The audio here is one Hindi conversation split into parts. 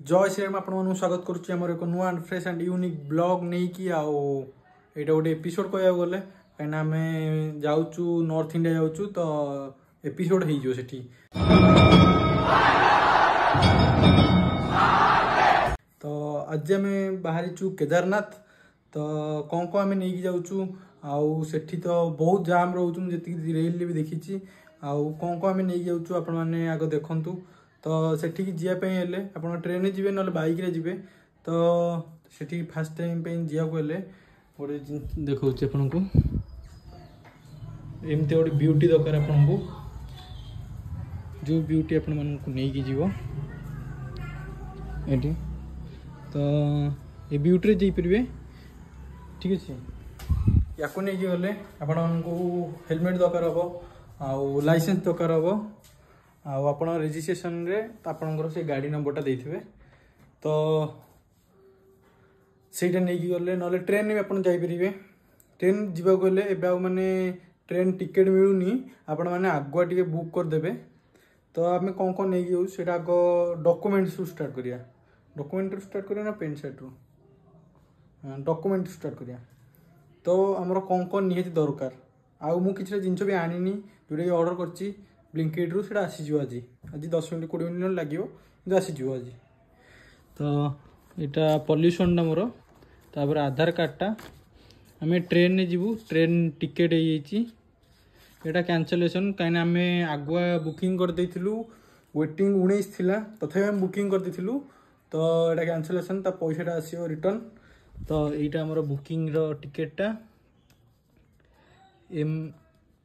जय श्री राम आपन स्वागत करुच्ची आम एक नुआ फ्रेश एंड यूनिक ब्लॉग नहीं कि आईटा गोटे एपिसोड कह गले कहीं आम जाऊँ नॉर्थ इंडिया जाऊँ तो एपिसोड हो सेठी तो आज आम बाहरी केदारनाथ तो कौन कौन आम नहीं जाऊँ आउ सेठी तो बहुत जाम रोचु जी रेल भी देखी आउ कौन कौन आम नहीं जाऊँ आपण मैंने आग देखु तो सेठी जावाई हेले आप ट्रेन जी ना बाइक रे जी तो सेठी फास्ट टाइम जावाक हेले गोटे देखा आपन को एमती गोटे ब्यूटी दरकार आपन को जो ब्यूटी आपण मानक नहीं जीव ये तो ये ब्यूटी जापरे ठीक अच्छे या नहीं गले आपण को हेलमेट दरकार हम आउ लाइसेंस दरकार हम आप रेजिस्ट्रेशन रे आपणकर से गाड़ी नंबरटा देथिबे तो सेटा नहीं गले ना ट्रेन में आपन जाई परिबे ट्रेन जीवा गले एबे माने ट्रेन टिकेट मिलुनी आपण माने आगुआ टिके बुक कर देबे तो आमे कोन कोन नहीं जाऊ सेटा आगो डॉक्यूमेंट से स्टार्ट करिया डॉक्यूमेंट स्टार्ट करिया ना पेन सेट रो डॉक्यूमेंट स्टार्ट करिया तो हमर कोन कोन निहित दरकार आउ मु किछ जिंस भी आनिनी जोडे ऑर्डर करची ब्लिंकिट रू से आसीज आज आज 10 मिनट 20 मिनट लगे आसीज आज तो यहाँ पल्यूसन मोर तापर आधार कार्डटा आम ट्रेन में जीवु ट्रेन टिकेट यहाँ कैंसलेशन कहीं आम आगुआ बुकिंग कर देथिलु वेटिंग 19 थिला तथापि आम बुकिंग कर देथिलु तो यहाँ कैंसलेशन ता पैसाटा आसियो रिटर्न तो यहाँ आमर बुकिंग रो टिकेटटा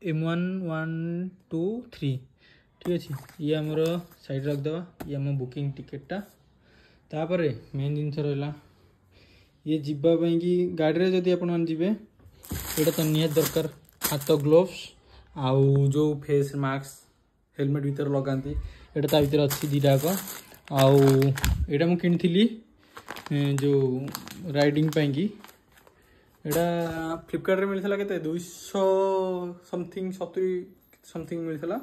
M1123 ठीक अच्छे ये आमर साइड रखदे ये आम बुकिंग टिकेटा तापर मेन जिनस रहा ये जीवाई कि गाड़ी जदि आपन जी ये तो निहाती दरकार हाथ ग्लोव्स आउ जो फेस मास्क हेलमेट भीतर लगाती यहाँ ता भर अच्छी दीटाक आउ यहाँ मुझे किनी जो राइडिंग पाई यहाँ फ्लिपकार्ट रे मिलता के 200 समथिंग 70 समथिंग मिलता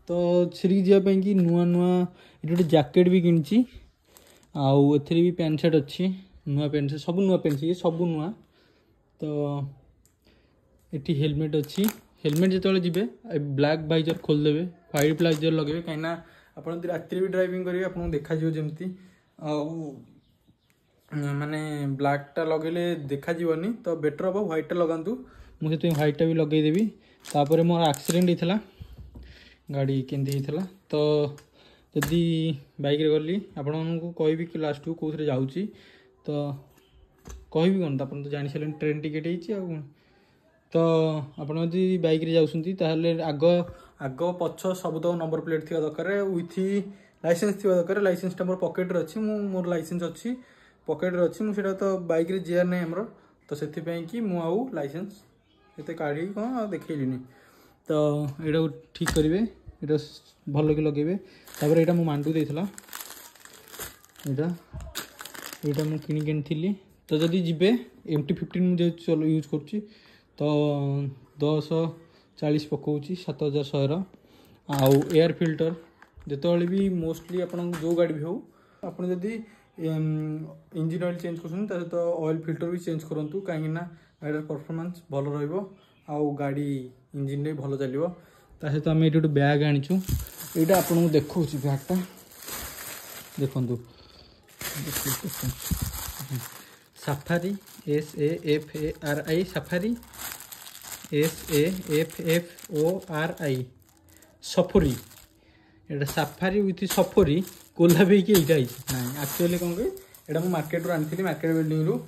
तो सीरी जावाई कि नुआ नुआ ये गोटे जैकेट भी किनी आउ एथि भी पैंट शर्ट अच्छी नुआ पैंट शर्ट सब नुआ पैंट ये सब नुआ तो ये हेलमेट अच्छी हेलमेट जो जी ब्लैक वाइजर खोलदेवे व्हाइट वाइजर लगे कहीं आप राति भी ड्राइविंग करेंगे आपको देखा जमी माने ब्लैकटा लगे देखा जीवनी तो बेटर हम व्हाइटा लगातु मुझे व्हाइटा भी लगेदेवी तापर मोर एक्सीडेंट होता गाड़ी केंदी होता तो जदि बाइक रे गली आपण को कहबी कि लास्ट को कौन जाऊँगी तो कहबी कौन आप तो जानी सारे ट्रेन टिकेट हो तो आपड़ जदि बाइक रे जाऊँगी ताहले आग आग पछ सब तो नंबर प्लेट थी दरकार विथ लाइसेंस थी दरकार लाइसेंसटा मोर पकेट रे अच्छी मोर लाइसेंस अच्छी पकेट रे अच्छी मुझे तो बाइक रे जीआर नहीं आमर तो से कि मुझे लाइसेंस ये काढ़ी कौन देखनी तो यहाँ ठीक करेंगे ये भल कि लगे तापर यहाँ मुझे मांडू देता यहाँ मुझे किणी तो जदि जी MT-15 मुझे चलो यूज कर तो 1040 पकाऊँ 7100 आउ एयर फिल्टर जो भी मोस्टली आप जो गाड़ी भी हो आप जदि इंजिन ऑयल चेंज कर तो ऑयल फिल्टर भी चेंज करूँ कहीं गाड़ी परफॉर्मेंस भल रहा गाड़ी इंजिन रे भल चलो ता सहित आम ये गोटे बैग आनीचु यहाँ आपको देखा बैगटा देखु सफारी SAFARI सफारी SAFFORI सफरी ये सफारी विथ सफरी कोला भी कि ना एक्चुअली कौन कि यहाँ मुझे मार्केट रू आनी मार्केट बिल्डिंग रू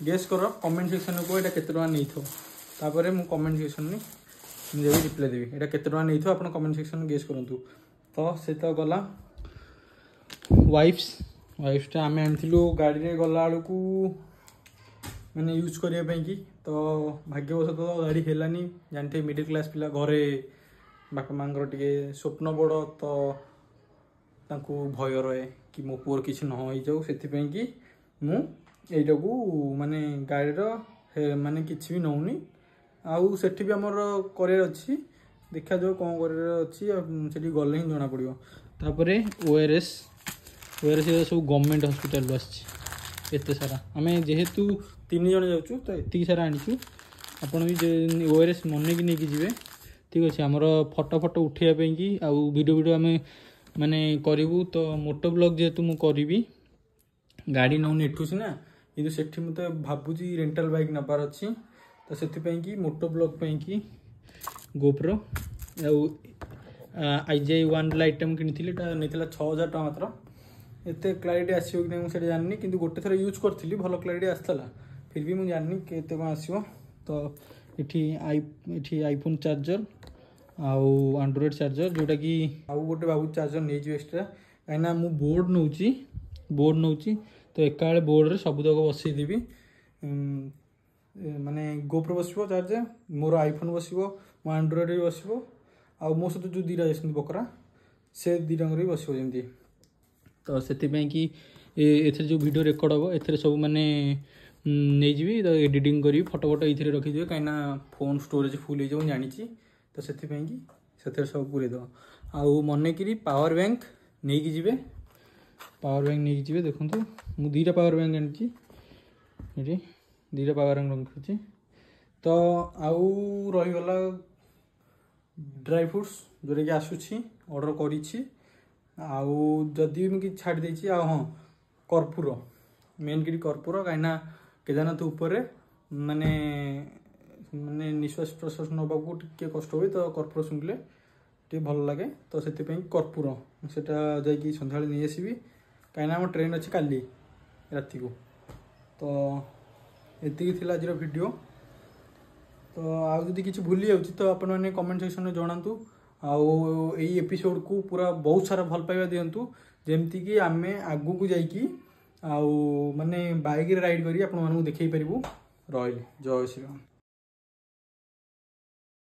गेस कर कमेंट सेक्शन को यहाँ केते नहीं तापर मु कमेंट सेक्शन में मुझे रिप्लाई देवी यहाँ केते नहीं आप कमेंट सेक्शन में गेस करूँ तो से तो गला वाइफ्सटा आम आनीलु गाड़ी में गला बेलू मैंने यूज करने कि तो भाग्यवश तो गाड़ी हेलानी जानते मिडिल क्लास पिला घरे बापा माँ टे स्वप्न बड़ तो भय रहे कि मो पुअर किसी न हो जाऊ से कि मुझा माने गाड़ी माने किसी भी नौनी आउ सेठी भी आमर कर अच्छी देखा जाओ कौन कर अच्छी गले ही जना पड़ो तापर ORS ओआरएस सब गवर्नमेंट हॉस्पिटल आसछि एते सारा आमे जेहेतु 3 जण जाउछु तो एतिक सारा आनिछु आपण भी ओआरएस मन की नहीं जीवे ठीक अच्छे आमर फटो फटो उठाइबा कि आउ वीडियो आम माने करूँ तो मोटो ब्लॉग जेहेतु मु करी गाड़ी नौनी एठू सीना कि सेठी मत भावुची रेंटाल बाइक नबार अच्छी तो से मोटो ब्लॉग कि गोप्रो IGI 1 आइटम किनी नहीं 6000 टका मात्र एत क्लारिटी आसो कि नहीं मुझे जाननी कि गोटे थर यूज करी भल क्लारिटी आसाला फिर भी मुझे जाननी केते कौन आसो तो ये आईफोन चार्जर आउ एंड्रॉइड चार्जर जोटा कि आउ गोटे बाबू चार्जर नहीं जी एक्सट्रा कहीं मु बोर्ड नौची तो एका बोर्ड रे सबुतक बसईदेवी माने गोप्रो बसो चार्जर मोर आईफोन बसो मो एंड्रॉइड भी बसो आउ मो सहित जो दीटा जाती बकरा से दीटा भी बसो जमी तो से कि एथर जो वीडियो रेकर्ड हम एथर सब माने नहीं जी तो एडिटिंग करी फोटो ये रखीदे कहीं फोन स्टोरेज फुल हो जानी तो से सब पूरे दब आउ मन करी पावर बैंक नहीं कि जीवे पावर बैंक नहीं जी देखूँ मुझे दीटा पावर बैंक आनी दीटा पावर बैंक रखी तो आउ रहीगला ड्राई फ्रुट्स जोटा कि आसूसी ऑर्डर करी आउ जदि मुझे छाड़ देती हाँ कर्पूर मेन करी कर्पूर कहीं केदारनाथ उपर माने माने निश्वास प्रश्वास नवाक टे कष्ट हुए तो कर्पूर शुणिले टे भल लगे तो से कर्पूर सेटा जाकि सन्ध्या नहीं आसबि कहीं आम ट्रेन अच्छी काली राति को तो ये थी आज वीडियो तो आउ जदि किसी भूली जाऊँ तो आपण मैंने कमेंट सेक्शन में जनातु आउ यही एपिसोड को पूरा बहुत सारा भल पाइबा दिंतु जमती कि आम आगू को जाइकी आउ माने बाइक राइड करी आपण मानू देखई पारिबु रही जय श्री राम।